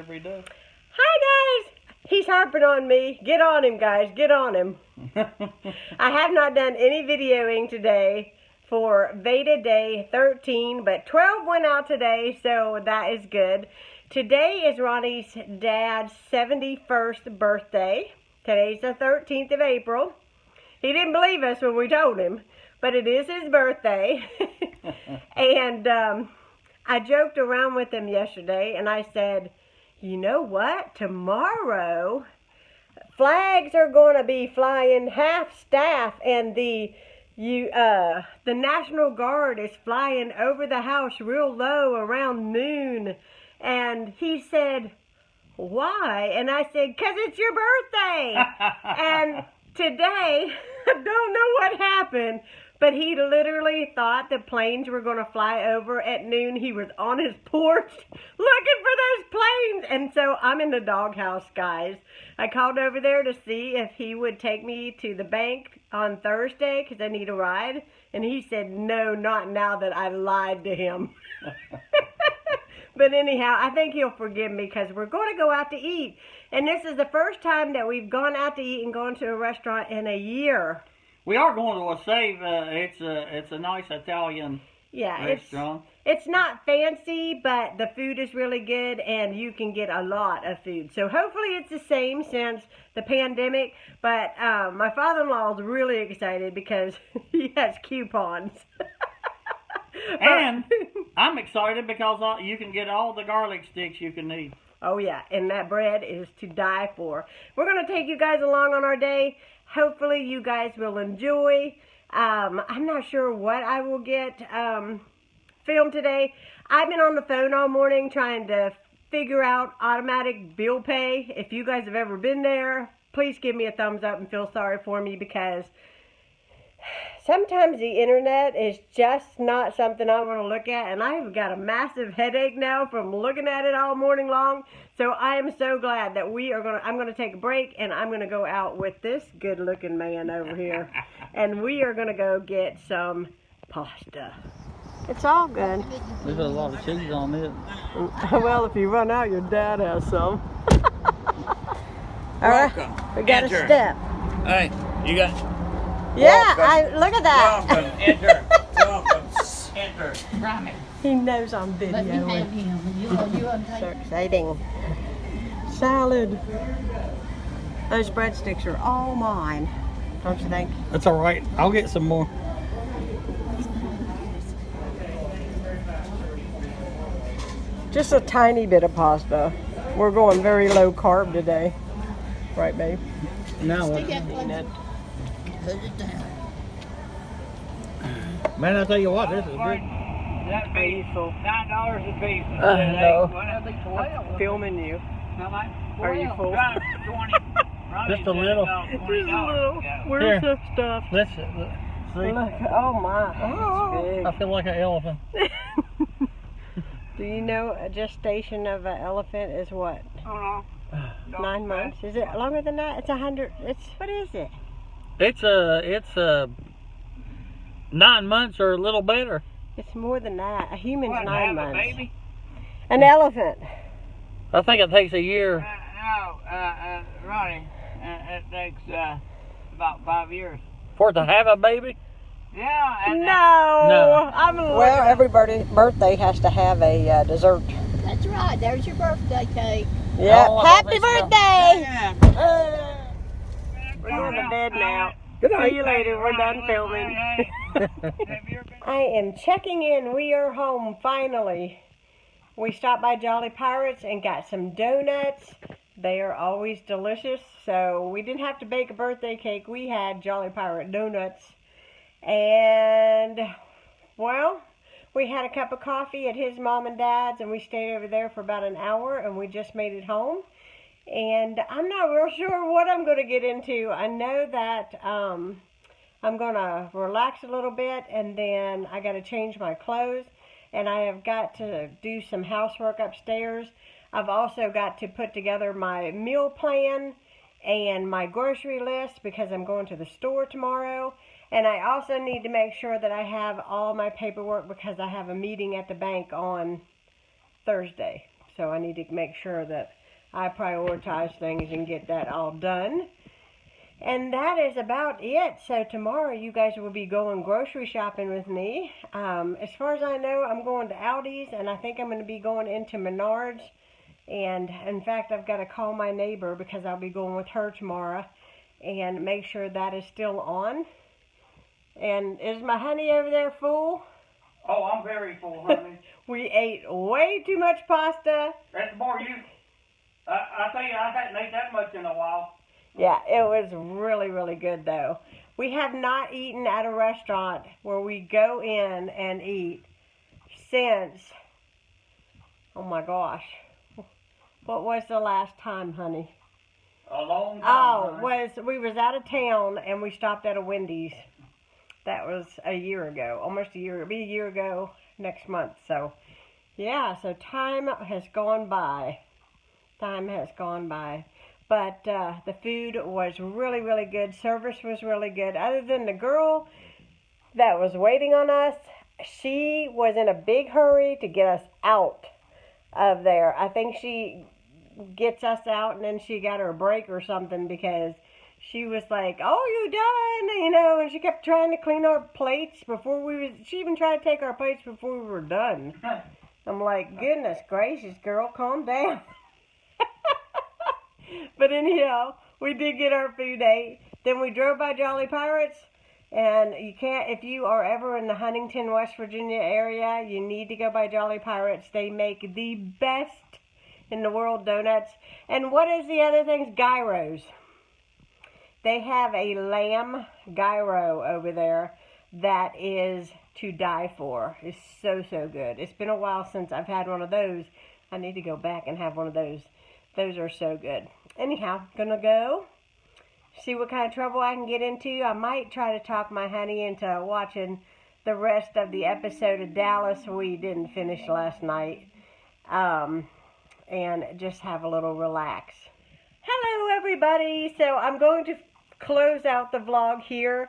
Hi guys! He's harping on me. Get on him, guys. Get on him. I have not done any videoing today for VEDA Day 13, but 12 went out today, so that is good. Today is Ronnie's dad's 71st birthday. Today's the 13th of April. He didn't believe us when we told him, but it is his birthday. And I joked around with him yesterday, and I said, you know what? Tomorrow, flags are going to be flying half staff, and the National Guard is flying over the house real low around noon. And he said, why? And I said, 'cause it's your birthday. And today, I don't know what happened, but he literally thought the planes were going to fly over at noon. He was on his porch looking for those planes. And so I'm in the doghouse, guys. I called over there to see if he would take me to the bank on Thursday because I need a ride. And he said, no, not now that I lied to him. But anyhow, I think he'll forgive me because we're going to go out to eat. And this is the first time that we've gone out to eat and gone to a restaurant in a year. We are going to a save. It's a nice Italian restaurant. It's not fancy, but the food is really good, and you can get a lot of food. So hopefully it's the same since the pandemic. But my father-in-law is really excited because he has coupons. And I'm excited because you can get all the garlic sticks you can need. Oh yeah, and that bread is to die for. We're going to take you guys along on our day. Hopefully you guys will enjoy. I'm not sure what I will get filmed today. I've been on the phone all morning trying to figure out automatic bill pay. If you guys have ever been there, please give me a thumbs up and feel sorry for me because sometimes the internet is just not something I want to look at, and I've got a massive headache now from looking at it all morning long. So I am so glad that I'm going to take a break, and I'm going to go out with this good-looking man over here, and we are going to go get some pasta. It's all good. There's a lot of cheese on it. Well, if you run out, your dad has some. All right, we got Enter. a step. Hey, you got... Yeah, look at that. Welcome, enter. Welcome, enter. Right. He knows I'm videoing. Let me have him. You So exciting. Salad. Those breadsticks are all mine, don't you think? That's all right. I'll get some more. Just a tiny bit of pasta. We're going very low carb today. Right, babe? Now Stick that one. Put it down. Man, I tell you what, this is good. Are you full? $9 a piece. No. I'm Filming you. How much? Are you full? 20. Just a little. Just a little. Where's Here. the stuff? Listen, see, Look, oh my, I that's feel like an elephant. big. Do you know a gestation of an elephant is what? Oh, no. 9 months? Is it longer than that? It's 100. What is it? It's 9 months or a little better. It's more than that. A human's What, 9 have months. a baby? An elephant. I think it takes a year. No, Ronnie, it takes about 5 years. For it to have a baby? Yeah. And No. I'm well, everybody's birthday has to have a dessert. That's right. There's your birthday cake. Yeah. Oh, I Happy love this birthday! Yeah. We're going to bed now. Good See you later. We're done filming. I am checking in. We are home finally. We stopped by Jolly Pirates and got some donuts. They are always delicious. So we didn't have to bake a birthday cake. We had Jolly Pirate donuts. And, well, we had a cup of coffee at his mom and dad's, and we stayed over there for about an hour, and we just made it home. And I'm not real sure what I'm going to get into. I know that I'm going to relax a little bit, and then I got to change my clothes, and I have got to do some housework upstairs. I've also got to put together my meal plan and my grocery list because I'm going to the store tomorrow. And I also need to make sure that I have all my paperwork because I have a meeting at the bank on Thursday. so I need to make sure that I prioritize things and get that all done. And that is about it. So tomorrow you guys will be going grocery shopping with me. As far as I know, I'm going to Aldi's, and I think I'm going to be going into Menards. And in fact, I've got to call my neighbor because I'll be going with her tomorrow and make sure that is still on. And is my honey over there full? Oh, I'm very full, honey. We ate way too much pasta. That's more you. I tell you, I hadn't ate that much in a while. Yeah, it was really, really good, though. We have not eaten at a restaurant where we go in and eat since, oh my gosh, what was the last time, honey? A long time. Oh, we was out of town and we stopped at a Wendy's. That was a year ago, almost a year. It'll be a year ago next month. So, yeah, so time has gone by. Time has gone by. But the food was really, really good. Service was really good. Other than the girl that was waiting on us, she was in a big hurry to get us out of there. I think she gets us out and then she got her break or something because she was like, "Oh, you done?" You know, and she kept trying to clean our plates she even tried to take our plates before we were done. I'm like, goodness gracious, girl, calm down. But anyhow, we did get our food ate. Then we drove by Jolly Pirates, and you can't, if you are ever in the Huntington, West Virginia area, you need to go by Jolly Pirates. They make the best in the world donuts. And what is the other things? Gyros. They have a lamb gyro over there that is to die for. It's so, so good. It's been a while since I've had one of those. I need to go back and have one of those. Those are so good. Anyhow, gonna go see what kind of trouble I can get into. I might try to talk my honey into watching the rest of the episode of Dallas we didn't finish last night. And just have a little relax. Hello everybody. So I'm going to close out the vlog here.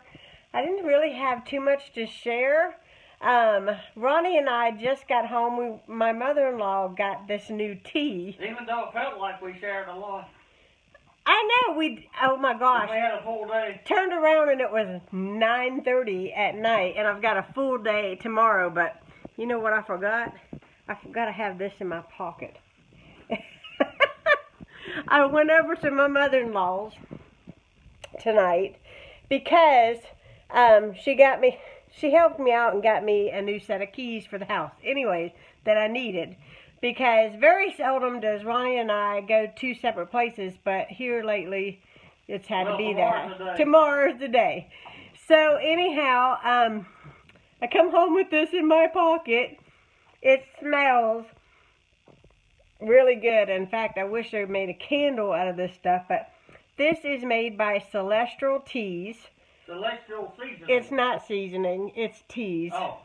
I didn't really have too much to share. Ronnie and I just got home. My mother-in-law got this new tea. Even though it felt like we shared a lot. I know, oh my gosh. We had a full day. Turned around and it was 9:30 at night, and I've got a full day tomorrow, but you know what I forgot? I forgot to have this in my pocket. I went over to my mother-in-law's tonight because she helped me out and got me a new set of keys for the house. Anyways, that I needed. Because very seldom does Ronnie and I go two separate places, but here lately it's had to be that. Tomorrow's the day. So anyhow, I come home with this in my pocket. It smells really good. In fact, I wish they made a candle out of this stuff, but this is made by Celestial Teas. Celestial seasoning. It's not seasoning, it's teas. Oh.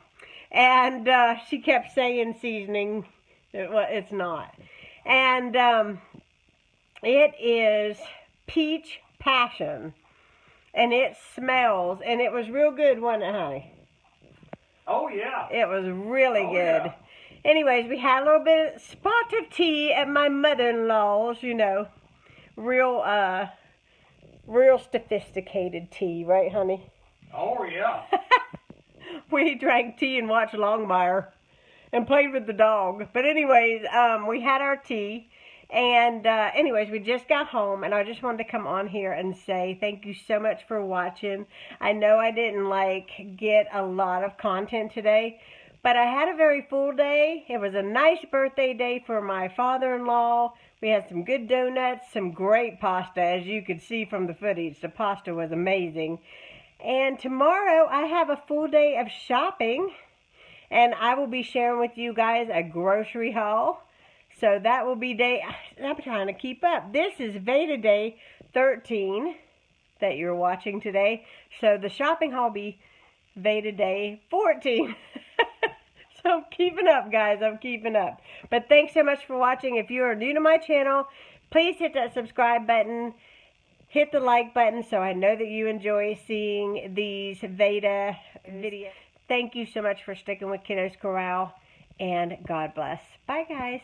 And she kept saying seasoning. Well, it's not. And it is peach passion. And it smells. And it was real good, wasn't it, honey? Oh, yeah. It was really good. Yeah. Anyways, we had a little bit of spot of tea at my mother-in-law's, you know. Real sophisticated tea, right, honey? Oh, yeah. We drank tea and watched Longmire and played with the dog. But anyways, we had our tea. And anyways, we just got home, and I just wanted to come on here and say thank you so much for watching. I know I didn't, get a lot of content today, but I had a very full day. It was a nice birthday day for my father-in-law. We had some good donuts, some great pasta, as you could see from the footage. The pasta was amazing. And tomorrow, I have a full day of shopping, and I will be sharing with you guys a grocery haul. So that will be I'm trying to keep up. This is VEDA Day 13 that you're watching today. So the shopping haul will be VEDA Day 14. So I'm keeping up, guys. I'm keeping up. But thanks so much for watching. If you are new to my channel, please hit that subscribe button. Hit the like button so I know that you enjoy seeing these VEDA videos. Thank you so much for sticking with Kiddos Corral. And God bless. Bye, guys.